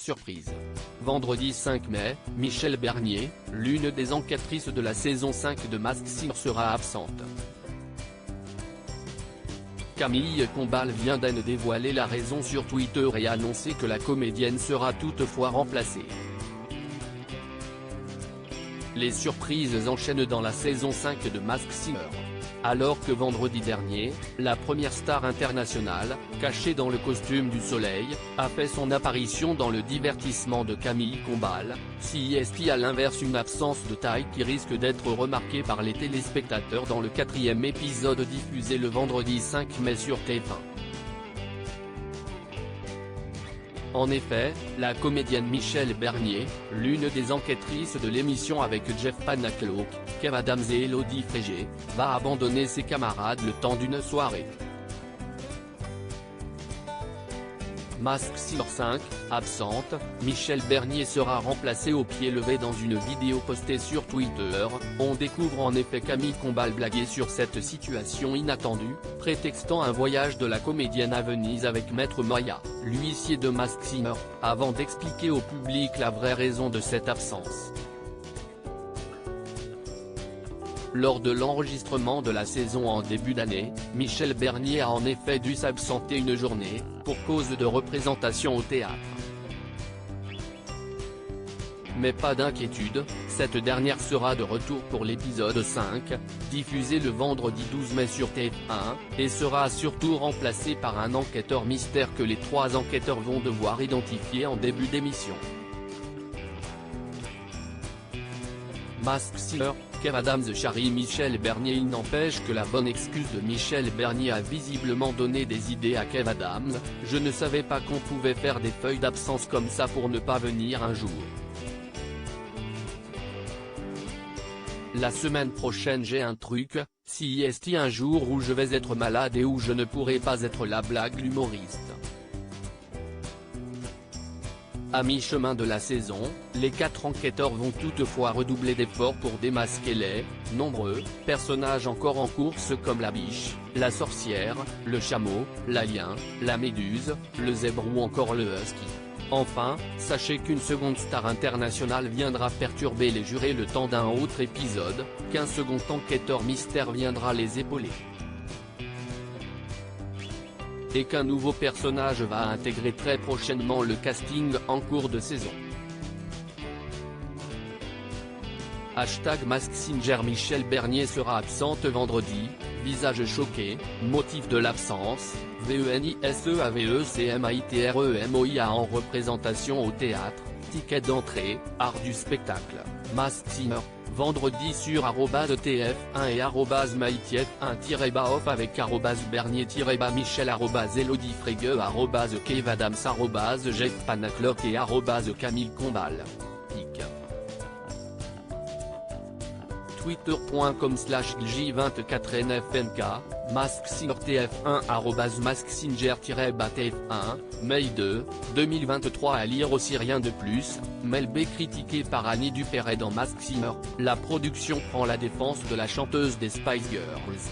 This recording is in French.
surprise. Vendredi 5 mai, Michèle Bernier, l'une des enquêtrices de la saison 5 de Masked Singer sera absente. Camille Combal vient de dévoiler la raison sur Twitter et annoncer que la comédienne sera toutefois remplacée. Les surprises enchaînent dans la saison 5 de Masked Singer. Alors que vendredi dernier, la première star internationale, cachée dans le costume du soleil, a fait son apparition dans le divertissement de Camille Combal, CIST à l'inverse une absence de taille qui risque d'être remarquée par les téléspectateurs dans le 4e épisode diffusé le vendredi 5 mai sur TF1. En effet, la comédienne Michèle Bernier, l'une des enquêtrices de l'émission avec Jeff Panaclock, Kev Adams et Elodie Frégé, va abandonner ses camarades le temps d'une soirée. Masked Singer 5, absente, Michèle Bernier sera remplacée au pied levé dans une vidéo postée sur Twitter. On découvre en effet Camille Combal blaguer sur cette situation inattendue, prétextant un voyage de la comédienne à Venise avec Maître Moya, l'huissier de Masked Singer, avant d'expliquer au public la vraie raison de cette absence. Lors de l'enregistrement de la saison en début d'année, Michèle Bernier a en effet dû s'absenter une journée, pour cause de représentation au théâtre. Mais pas d'inquiétude, cette dernière sera de retour pour l'épisode 5, diffusé le vendredi 12 mai sur TF1, et sera surtout remplacée par un enquêteur mystère que les 3 enquêteurs vont devoir identifier en début d'émission. Masked Singer, Kev Adams charrie Michèle Bernier. Il n'empêche que la bonne excuse de Michèle Bernier a visiblement donné des idées à Kev Adams. Je ne savais pas qu'on pouvait faire des feuilles d'absence comme ça pour ne pas venir un jour. La semaine prochaine j'ai un truc, si est un jour où je vais être malade et où je ne pourrai pas être là, blague l'humoriste. À mi-chemin de la saison, les 4 enquêteurs vont toutefois redoubler d'efforts pour démasquer les nombreux personnages encore en course comme la biche, la sorcière, le chameau, l'alien, la méduse, le zèbre ou encore le husky. Enfin, sachez qu'une seconde star internationale viendra perturber les jurés le temps d'un autre épisode, qu'un second enquêteur mystère viendra les épauler. Et qu'un nouveau personnage va intégrer très prochainement le casting en cours de saison. Masked Singer. Michèle Bernier sera absente vendredi, visage choqué, motif de l'absence, VENISEAVECMITREMOIA en représentation au théâtre, ticket d'entrée, art du spectacle, Masked Singer. Vendredi sur @tf1 et @mytf1-off avec @bernier-michel @elodie Frégé @Kev Adams @Jeff Panaclock et @Camille Combal. Twitter.com/J24NFNK, Masked Singer TF1 @MaskedSinger-TF1, Mai 2, 2023. À lire aussi. Rien de plus, Mel B critiqué par Annie Dupéret dans Masked Singer. La production prend la défense de la chanteuse des Spice Girls.